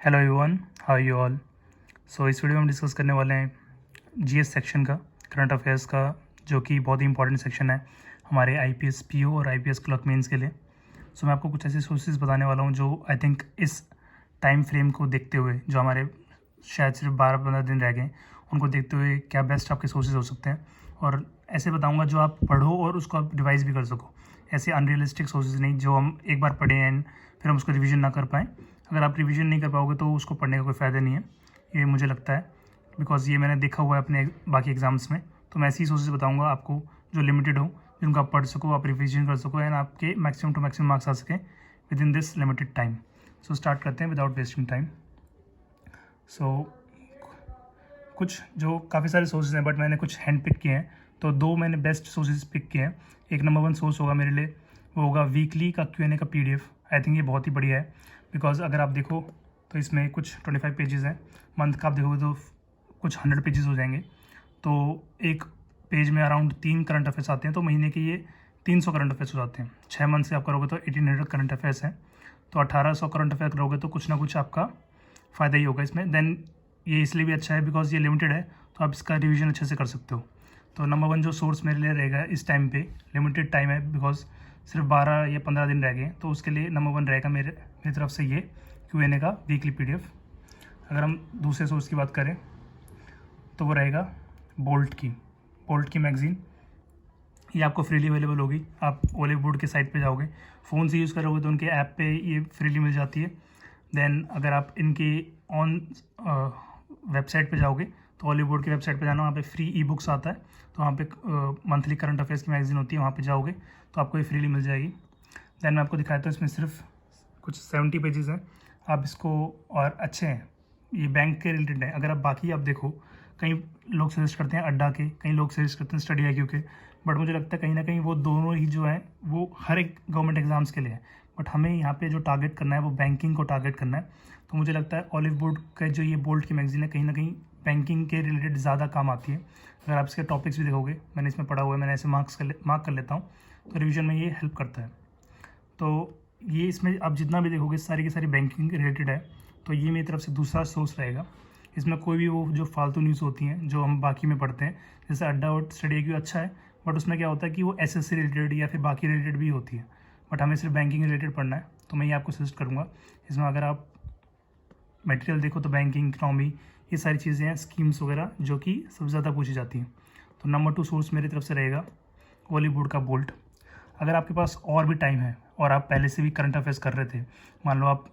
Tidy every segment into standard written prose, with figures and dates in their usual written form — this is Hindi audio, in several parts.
Hello everyone, how you all. इस वीडियो में हम डिस्कस करने वाले हैं जीएस सेक्शन का, करंट अफेयर्स का, जो कि बहुत ही इंपॉर्टेंट सेक्शन है हमारे आईपीएस पीओ और आईपीएस क्लर्क मेंस के लिए। मैं आपको कुछ ऐसे सोर्सेज बताने वाला हूँ जो आई थिंक इस टाइम फ्रेम को देखते हुए, जो हमारे शायद सिर्फ 12-15 दिन रह गए, उनको देखते हुए क्या बेस्ट आपके सोर्सेज हो सकते हैं। और ऐसे बताऊँगा जो आप पढ़ो और उसको आप रिवाइज भी कर सको। ऐसे अनरियलिस्टिक सोर्सेज नहीं जो हम एक बार पढ़ें एंड फिर हम उसको रिवीजन ना कर पाएँ। अगर आप रिवीजन नहीं कर पाओगे तो उसको पढ़ने का कोई फ़ायदा नहीं है, ये मुझे लगता है, बिकॉज़ ये मैंने देखा हुआ है अपने बाकी एग्ज़ाम्स में। तो मैं ऐसी सोर्सेज बताऊंगा आपको जो लिमिटेड हो, जिनको आप पढ़ सको, आप रिवीजन कर सको एंड आपके मैक्सिमम टू मैक्सिमम मार्क्स आ सकें with in this limited time. Start करते हैं विदाउट वेस्टिंग टाइम। कुछ जो काफ़ी सारे सोर्सेज हैं बट मैंने कुछ हैंड पिक किए हैं, तो दो मैंने बेस्ट सोर्सेज पिक किए हैं। एक नंबर 1 सोर्स होगा मेरे लिए, वो होगा वीकली का Q&A का PDF। आई थिंक ये बहुत ही बढ़िया है, बिकॉज अगर आप देखो तो इसमें कुछ 25 पेजेस हैं। मंथ का आप देखोगे तो कुछ 100 पेजेस हो जाएंगे। तो एक पेज में अराउंड 3 करंट अफेयर्स आते हैं, तो महीने के ये 300 करंट अफेयर्स हो जाते हैं। 6 मंथ से आप करोगे तो 1800 करंट अफेयर्स हैं, तो 1800 करंट अफेयर करोगे तो कुछ ना कुछ आपका फ़ायदा ही होगा इसमें। देन ये इसलिए भी अच्छा है बिकॉज ये लिमिटेड है, तो आप इसका रिवीजन अच्छे से कर सकते हो। तो नंबर 1 जो सोर्स मेरे लिए रहेगा इस टाइम पे, लिमिटेड टाइम है बिकॉज सिर्फ 12 या 15 दिन रह गए, तो उसके लिए नंबर 1 रहेगा मेरी तरफ से ये Q&A का वीकली PDF। अगर हम दूसरे सोर्स की बात करें तो वो रहेगा बोल्ट की मैगज़ीन। ये आपको फ्रीली अवेलेबल होगी। आप ओलिव वुड के साइट पे जाओगे, फ़ोन से यूज़ करोगे तो उनके ऐप पे ये फ्रीली मिल जाती है। देन अगर आप इनकी ऑन वेबसाइट पे जाओगे तो ओलिव वुड की वेबसाइट पे जाना, वहाँ पे फ्री ई बुक्स आता है, तो वहाँ पे मंथली करंट अफेयर्स की मैगज़ीन होती है, वहाँ पे जाओगे तो आपको ये फ्रीली मिल जाएगी। देन मैं आपको दिखाया तो इसमें सिर्फ कुछ 70 पेजेस हैं। आप इसको, और अच्छे हैं, ये बैंक के रिलेटेड है। अगर आप बाकी आप देखो, कई लोग सजेस्ट करते हैं अड्डा के, कई लोग सजेस्ट करते हैं स्टडी IQ के, बट मुझे लगता है कहीं ना कहीं वो दोनों ही जो हैं वो हर एक गवर्नमेंट एग्जाम्स के लिए है, बट हमें यहाँ पे जो टारगेट करना है वो बैंकिंग को टारगेट करना है। तो मुझे लगता है ऑलिव वुड का जो ये बोल्ट की मैगजीन है कहीं ना कहीं बैंकिंग के रिलेटेड ज़्यादा काम आती है। अगर आप इसके टॉपिक्स भी देखोगे, मैंने इसमें पढ़ा हुआ है, मैंने ऐसे मार्क कर लेता हूँ, तो रिविजन में ये हेल्प करता है। तो ये इसमें आप जितना भी देखोगे सारी की सारी बैंकिंग रिलेटेड है, तो ये मेरी तरफ से दूसरा सोर्स रहेगा। इसमें कोई भी वो जो फालतू न्यूज़ होती हैं जो हम बाकी में पढ़ते हैं, जैसे अड्डा और स्टडी IQ अच्छा है, बट उसमें क्या होता है कि वो SSC रिलेटेड या फिर बाकी रिलेटेड भी होती है, बट हमें सिर्फ बैंकिंग रिलेटेड पढ़ना है। तो मैं ये आपको सजेस्ट करूँगा। इसमें अगर आप मटेरियल देखो तो बैंकिंग, इकनॉमी, ये सारी चीज़ें हैं, स्कीम्स वगैरह जो कि सबसे ज़्यादा पूछी जाती हैं। तो नंबर 2 सोर्स मेरी तरफ से रहेगा बॉलीवुड का बोल्ट। अगर आपके पास और भी टाइम है और आप पहले से भी करंट अफेयर्स कर रहे थे, मान लो आप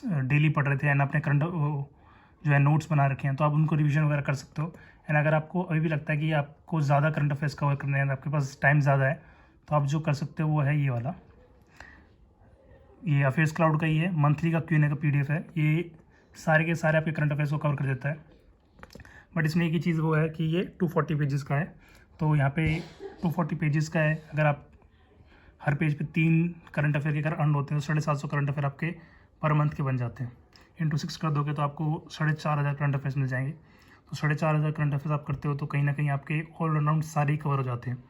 डेली पढ़ रहे थे एंड अपने करंट जो है नोट्स बना रखे हैं, तो आप उनको रिवीजन वगैरह कर सकते हो। एंड अगर आपको अभी भी लगता है कि आपको ज़्यादा करंट अफेयर्स कवर करने हैं, आपके पास टाइम ज़्यादा है, तो आप जो कर सकते हो वो है ये वाला, ये अफेयर्स क्लाउड का ही है, मंथली का Q&A का PDF है। ये सारे के सारे आपके करंट अफेयर्स को कवर कर देता है, बट इसमें एक ही चीज़ वो है कि ये 240 पेजेस का है। तो यहाँ पे 240 पेजेस का है, अगर आप हर पेज पे 3 करंट अफेयर के अगर अर्न होते हैं तो 750 करंट अफेयर आपके पर मंथ के बन जाते हैं। इंटू 6 कर दोगे तो आपको 4500 करंट अफेयर्स मिल जाएंगे। तो 4500 करंट अफेयर्स आप करते हो तो कहीं ना कहीं आपके ऑल अराउंड सारे ही कवर हो जाते हैं।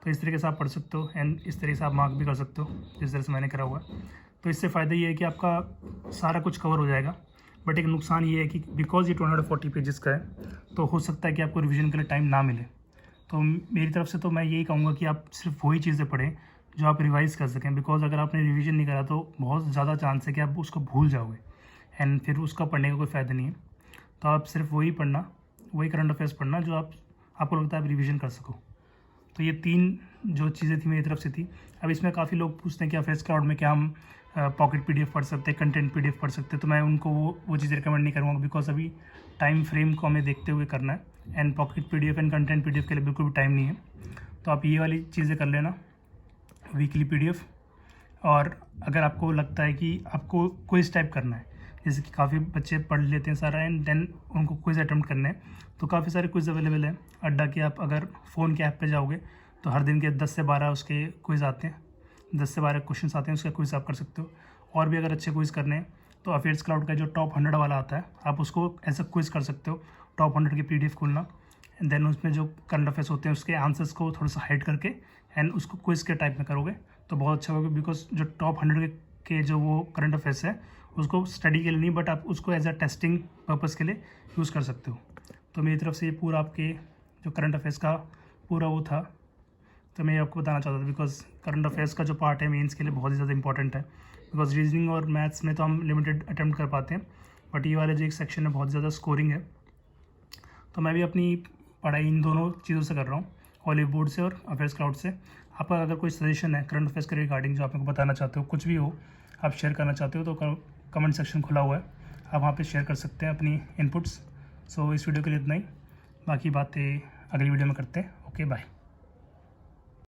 तो इस तरीके से आप पढ़ सकते हो एंड इस तरीके से आप मार्क भी कर सकते हो जिस तरह से मैंने करा हुआ है। तो इससे फ़ायदा ये है कि आपका सारा कुछ कवर हो जाएगा, बट एक नुकसान ये है कि बिकॉज ये 240 पेजेस का है, तो हो सकता है कि आपको रिवीजन के लिए टाइम ना मिले। तो मेरी तरफ से तो मैं यही कहूँगा कि आप सिर्फ वही चीज़ें पढ़ें जो आप रिवाइज़ कर सकें, बिकॉज अगर आपने रिवीजन नहीं करा तो बहुत ज़्यादा चांस है कि आप उसको भूल जाओगे एंड फिर उसका पढ़ने का कोई फ़ायदा नहीं है। तो आप सिर्फ वही पढ़ना, वही करंट अफेयर्स पढ़ना जो आपको लगता है आप रिवीजन कर सको। तो ये 3 जो चीज़ें थी मेरी तरफ से थी। अब इसमें काफ़ी लोग पूछते हैं कि अफेयर्स क्लाउड में क्या हम पॉकेट PDF पढ़ सकते हैं, कंटेंट PDF पढ़ सकते हैं, तो मैं उनको वो चीज़ें रिकमेंड नहीं करूँगा, बिकॉज अभी टाइम फ्रेम को हमें देखते हुए करना है and pocket PDF and content PDF के लिए बिल्कुल भी टाइम नहीं है। तो आप ये वाली चीज़ें कर लेना, वीकली PDF। और अगर आपको लगता है कि आपको क्विज टाइप करना है, जैसे कि काफ़ी बच्चे पढ़ लेते हैं सारा एंड देन उनको क्विज अटेम्प्ट करने हैं, तो काफ़ी सारे क्विज अवेलेबल हैं अड्डा के। आप अगर फ़ोन के ऐप पे जाओगे तो हर दिन के 10 से 12 उसके क्विज़ आते हैं, 10 से 12 क्वेश्चन आते हैं, उसका क्विज़ आप कर सकते हो। और भी अगर अच्छे क्विज़ करने हैं तो अफेयर्स क्लाउड का जो टॉप 100 वाला आता है, आप उसको एज अ क्विज़ कर सकते हो। टॉप 100 की PDF खोलना एंड देन उसमें जो करंट अफेयर्स होते हैं उसके आंसर्स को थोड़ा सा हाइड करके एंड उसको क्विज़ के टाइप में करोगे तो बहुत अच्छा होगा, बिकॉज जो टॉप 100 के के जो वो करंट अफेयर्स है उसको स्टडी के लिए नहीं, बट आप उसको एज अ टेस्टिंग पर्पज़ के लिए यूज़ कर सकते हो। तो मेरी तरफ से ये पूरा आपके जो करंट अफेयर्स का पूरा वो था, तो मैं आपको बताना चाहता था, बिकॉज करंट अफेयर्स का जो पार्ट है मेंस के लिए बहुत ही ज़्यादा इंपॉर्टेंट है। बिकॉज रीजनिंग और मैथ्स में तो हम लिमिटेड अटैम्प्ट कर पाते हैं, बट ये वाले जो एक सेक्शन है बहुत ज़्यादा स्कोरिंग है। तो मैं भी अपनी पढ़ाई इन दोनों चीज़ों से कर रहा हूँ, ऑलिव बोर्ड से और अफेयर्स क्लाउड से। आपका अगर कोई सजेशन है करंट अफेयर्स के रिगार्डिंग जो आप मेरे को बताना चाहते हो, कुछ भी हो आप शेयर करना चाहते हो, तो कमेंट सेक्शन खुला हुआ है, आप वहाँ पे शेयर कर सकते हैं अपनी इनपुट्स। सो इस वीडियो के लिए इतना ही, बाकी बातें अगली वीडियो में करते हैं। Okay bye.